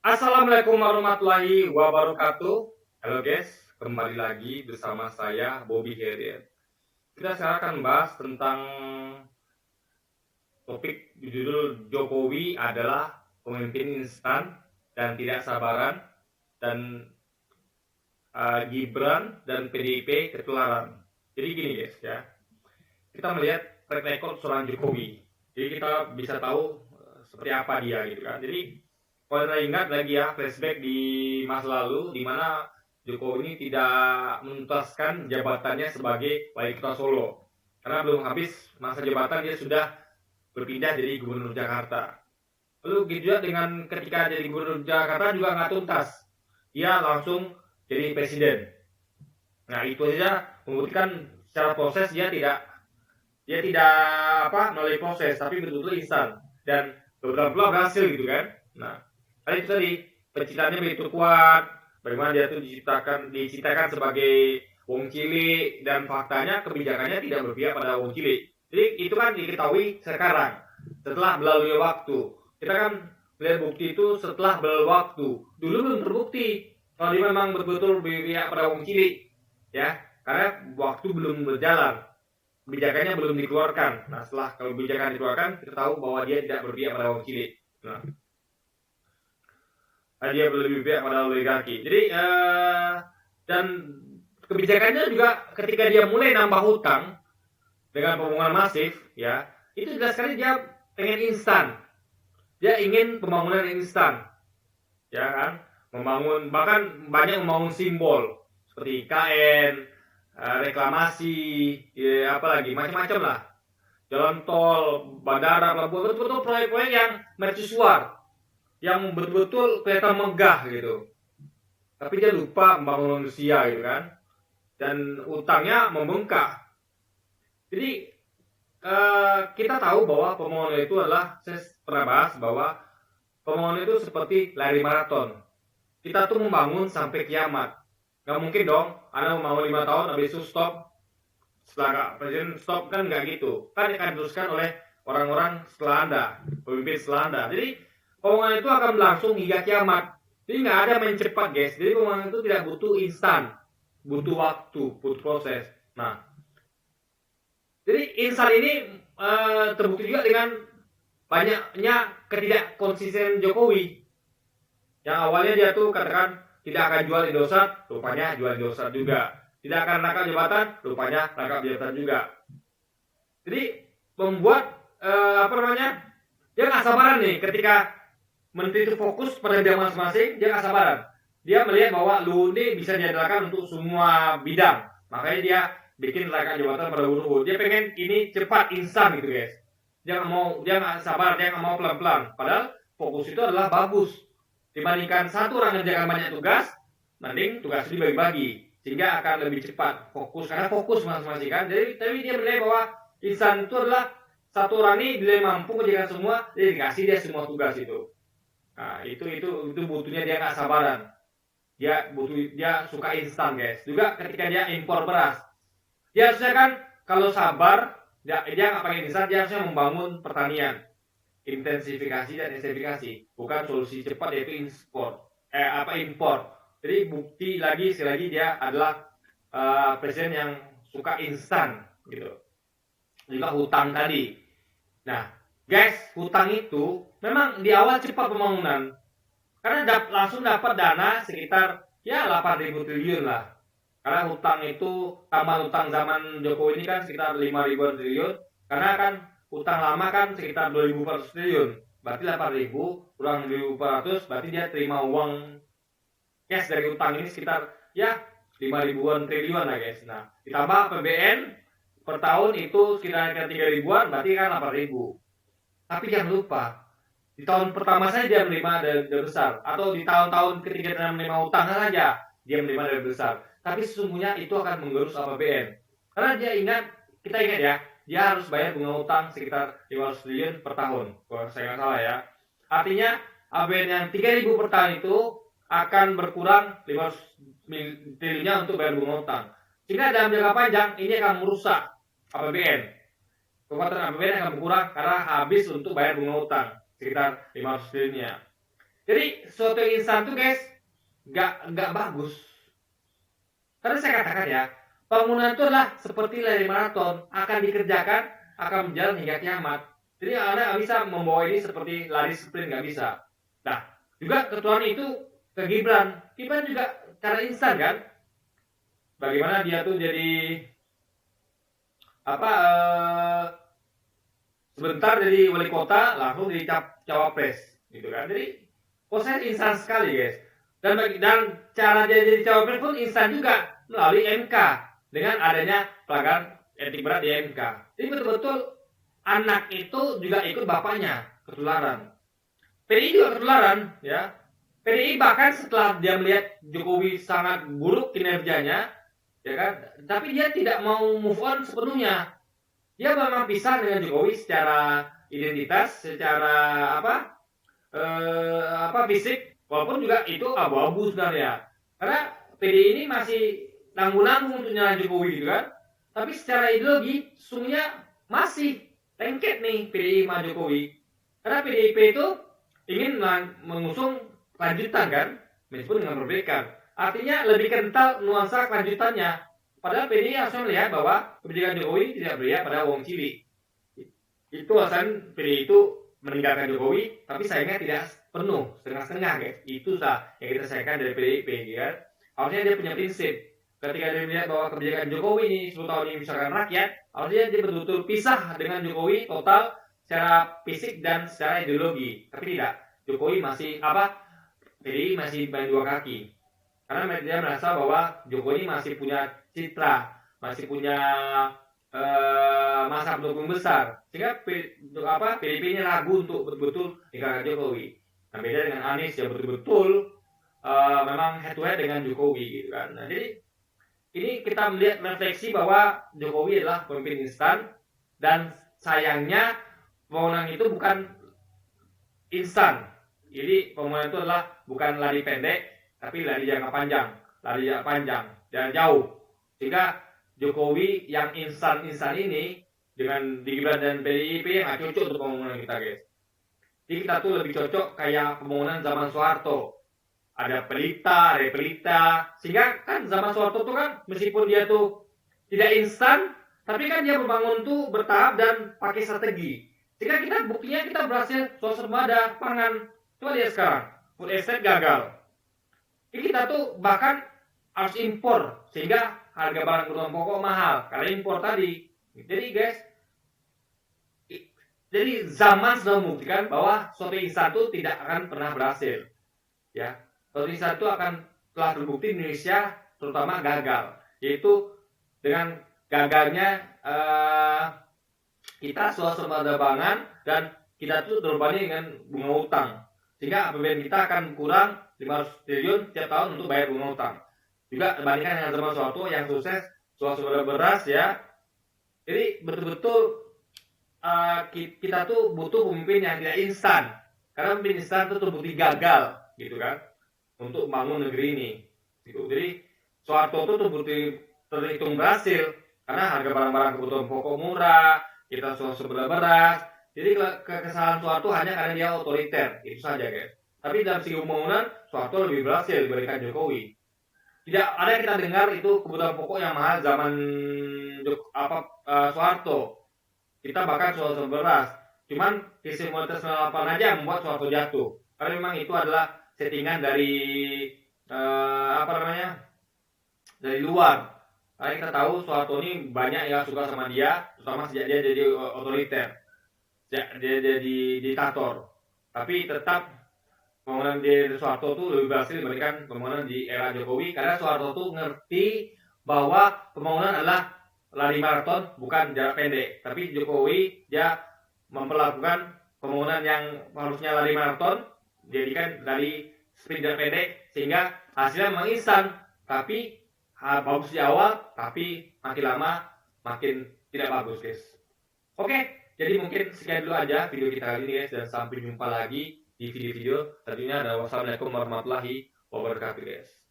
Assalamualaikum warahmatullahi wabarakatuh. Halo guys, kembali lagi bersama saya Bobby Herian. Kita sekarang akan bahas tentang topik judul Jokowi adalah pemimpin instan dan tidak sabaran, dan Gibran dan PDIP ketularan. Jadi gini guys ya, kita melihat track record seorang Jokowi, jadi kita bisa tahu seperti apa dia gitu kan. Jadi kalau kita ingat lagi ya, flashback di masa lalu di mana Jokowi ini tidak menuntaskan jabatannya sebagai wali kota Solo, karena belum habis masa jabatan dia sudah berpindah jadi gubernur Jakarta. Lalu gitu juga dengan ketika jadi gubernur Jakarta juga nggak tuntas, dia langsung jadi presiden. Nah itu saja membuktikan secara proses dia tidak melalui proses, tapi betul-betul instan dan beberapa berhasil gitu kan. Nah tadi itu tadi pencitraannya begitu kuat, bagaimana dia tuh diciptakan sebagai wong cilik, dan faktanya kebijakannya tidak berpihak pada wong cilik. Jadi itu kan diketahui sekarang setelah melalui waktu. Kita kan melihat bukti itu setelah berlalu waktu. Dulu belum terbukti kalau dia memang betul-betul berpihak pada wong cilik, ya, karena waktu belum berjalan, kebijakannya belum dikeluarkan. Nah setelah kebijakan dikeluarkan, kita tahu bahwa dia tidak berpihak pada wong cilik. Nah dia lebih pihak pada oligarki. Jadi dan kebijakannya juga ketika dia mulai nambah hutang dengan pembangunan masif, ya, itu jelas sekali dia pengen instan. Dia ingin pembangunan instan, ya kan? Membangun, bahkan banyak membangun simbol seperti IKN, reklamasi, ya, apalagi macam-macam lah. Jalan tol, bandara, pelabuhan, betul-betul proyek-proyek yang mercusuar, yang betul-betul kelihatan megah gitu. Tapi dia lupa membangun manusia gitu kan. Dan utangnya membengkak. Jadi kita tahu bahwa pembangunan itu adalah, saya pernah bahas bahwa pembangunan itu seperti lari maraton. Kita tuh membangun sampai kiamat. Gak mungkin dong Anda membangun 5 tahun habis itu stop. Setelah presiden stop, kan gak gitu. Kan akan diteruskan oleh orang-orang setelah Anda, pemimpin setelah Anda. Jadi pembangunan itu akan berlangsung hingga kiamat. Jadi nggak ada main cepat guys. Jadi pembangunan itu tidak butuh instan, butuh waktu, butuh proses. Nah, jadi instan ini terbukti juga dengan banyaknya ketidakkonsisten Jokowi. Yang awalnya dia tuh katakan tidak akan jual Indosat, rupanya jual Indosat juga. Tidak akan rangkap jabatan, rupanya rangkap jabatan juga. Jadi membuat dia nggak sabaran nih ketika menteri itu fokus pada bidang masing-masing. Dia nggak sabaran. Dia melihat bahwa lu ini bisa diandalkan untuk semua bidang. Makanya dia bikin rangkap jabatan pada luhur. Dia pengen ini cepat, instan gitu guys. Dia nggak sabar, dia nggak mau pelan-pelan. Padahal fokus itu adalah bagus. Dibandingkan satu orang ngerjakan banyak tugas, mending tugas itu dibagi-bagi sehingga akan lebih cepat fokus, karena fokus masing-masing kan. Jadi tapi dia menilai bahwa instan itu adalah satu orang ini dia mampu mengerjakan semua, jadi dikasih dia semua tugas itu. Nah itu butuhnya dia nggak sabaran. Dia suka instan guys. Juga ketika dia impor beras, dia harusnya kan kalau sabar, dia nggak pakai instan, dia harusnya membangun pertanian, intensifikasi dan ekstensifikasi, bukan solusi cepat yaitu impor. Jadi bukti lagi sekali lagi dia adalah presiden yang suka instan gitu. Juga hutang tadi. Nah guys, hutang itu memang di awal cepat pembangunan, karena langsung dapat dana sekitar ya 8.000 triliun lah. Karena hutang itu, tambah hutang zaman Jokowi ini kan sekitar 5.000 triliun, karena kan utang lama kan sekitar 2.400 triliun. Berarti 8.000 kurang 1.400, berarti dia terima uang cash dari utang ini sekitar ya 5.000-an triliun lah guys. Nah, ditambah APBN per tahun itu sekitar 3.000-an, berarti kan 8.000. Tapi jangan lupa, di tahun pertama saja dia menerima dana besar, atau di tahun-tahun ketiga dia menerima utang saja dia menerima dana besar. Tapi sesungguhnya itu akan menggerus APBN. Karena kita ingat ya, dia harus bayar bunga utang sekitar 500 triliun per tahun, kalau saya nggak salah ya. Artinya APBN yang 3.000 per tahun itu akan berkurang 500 triliunnya untuk bayar bunga utang. Sehingga dalam jangka panjang ini akan merusak APBN. Kekuatan APBN akan berkurang karena habis untuk bayar bunga utang sekitar 500 triliunnya. Jadi sesuatu yang instan tuh guys nggak bagus. Karena saya katakan ya, bangunan itu adalah seperti lari maraton, akan dikerjakan, akan berjalan hingga kiamat. Jadi Anda nggak bisa membawa ini seperti lari sprint, nggak bisa. Nah, juga ketuaan itu ke Gibran. Gibran juga cara instan kan? Bagaimana dia tuh jadi apa sebentar jadi wali kota langsung jadi cawapres gitu kan. Jadi proses instan sekali guys. Dan cara dia jadi cawapres pun instan juga melalui MK dengan adanya pelanggaran etik berat di MK. Jadi betul-betul anak itu juga ikut bapaknya ketularan. PDI juga ketularan ya. PDI bahkan setelah dia melihat Jokowi sangat buruk kinerjanya, ya kan, tapi dia tidak mau move on sepenuhnya. Dia memang pisah dengan Jokowi secara identitas, secara fisik, walaupun juga itu abu-abu sebenarnya. Karena PDI ini masih nanggung-nanggung untuk nyalain Jokowi gitu kan. Tapi secara ideologi sesungguhnya masih lengket nih PDI sama Jokowi. Karena PDIP itu ingin mengusung lanjutan kan, meskipun dengan perbaikan. Artinya lebih kental nuansa kelanjutannya. Padahal PDI harusnya melihat bahwa kebijakan Jokowi tidak berpihak pada wong cilik. Itu alasan PDI itu meninggalkan Jokowi, tapi sayangnya tidak penuh, setengah-setengah guys. Itu yang kita sayangkan dari PDIP kan. Harusnya dia punya prinsip. Ketika dia melihat bahwa kebijakan Jokowi ini 10 tahun ini misalkan rakyat, harusnya dia betul-betul pisah dengan Jokowi total secara fisik dan secara ideologi. Tapi tidak. Jokowi masih PDI masih main dua kaki. Karena dia merasa bahwa Jokowi masih punya citra, masih punya masa pendukung besar, sehingga PDIP ini ragu untuk betul-betul meninggalkan Jokowi. Nah, beda dengan Anies yang betul-betul memang head to head dengan Jokowi gitu kan. Nah, jadi ini kita melihat refleksi bahwa Jokowi adalah pemimpin instan dan sayangnya pembangunan itu bukan instan. Jadi pembangunan itu adalah bukan lari pendek, tapi lari jangka panjang, jalan jauh. Sehingga Jokowi yang instan ini dengan Gibran dan PDIP nggak cocok untuk pembangunan kita guys. Jadi kita tuh lebih cocok kayak pembangunan zaman Soeharto. Ada pelita, sehingga kan zaman Soeharto tuh kan meskipun dia tuh tidak instan, tapi kan dia membangun tuh bertahap dan pakai strategi. Sehingga buktinya kita berhasil swasembada pangan. Coba lihat sekarang, food estate gagal. Jadi kita tuh bahkan harus impor sehingga harga barang kebutuhan pokok mahal karena impor tadi. Jadi guys, jadi zaman sudah membuktikan bahwa suatu instan itu tidak akan pernah berhasil. Ya, suatu instan itu telah terbukti di Indonesia terutama gagal, yaitu dengan gagalnya kita swasembada pangan dan kita tuh terbebani dengan bunga utang. Sehingga APBN kita akan kurang 500 triliun setiap tahun untuk bayar bunga utang. Juga dibandingkan dengan zaman Soeharto yang sukses swasembada beras ya. Jadi betul-betul kita tuh butuh pemimpin yang tidak instan. Karena pemimpin instan itu terbukti gagal gitu kan untuk membangun negeri ini. Gitu. Jadi Soeharto itu terbukti terhitung berhasil karena harga barang-barang kebutuhan pokok murah, kita swasembada beras. Jadi kesalahan Soeharto hanya karena dia otoriter, itu saja guys. Tapi dalam segi pembangunan, Soeharto lebih berhasil dibandingkan Jokowi. Tidak ada yang kita dengar itu kebutuhan pokok yang mahal zaman Soeharto. Kita bahkan swasembada beras. Cuman krisis moneter 98 aja yang membuat Soeharto jatuh. Karena memang itu adalah settingan dari dari luar. Karena kita tahu Soeharto ini banyak yang suka sama dia, terutama sejak dia jadi otoriter. Dia jadi diktator, tapi tetap pembangunan di Soeharto itu lebih berhasil dibandingkan pembangunan di era Jokowi karena Soeharto itu ngerti bahwa pembangunan adalah lari maraton bukan jarak pendek, tapi Jokowi dia memperlakukan pembangunan yang harusnya lari maraton jadikan dari sprint jarak pendek sehingga hasilnya memang instan, tapi bagus di awal, tapi makin lama makin tidak bagus guys. Oke. Jadi mungkin sekian dulu aja video kita kali ini guys, dan sampai jumpa lagi di video-video selanjutnya. Dan wassalamualaikum warahmatullahi wabarakatuh guys.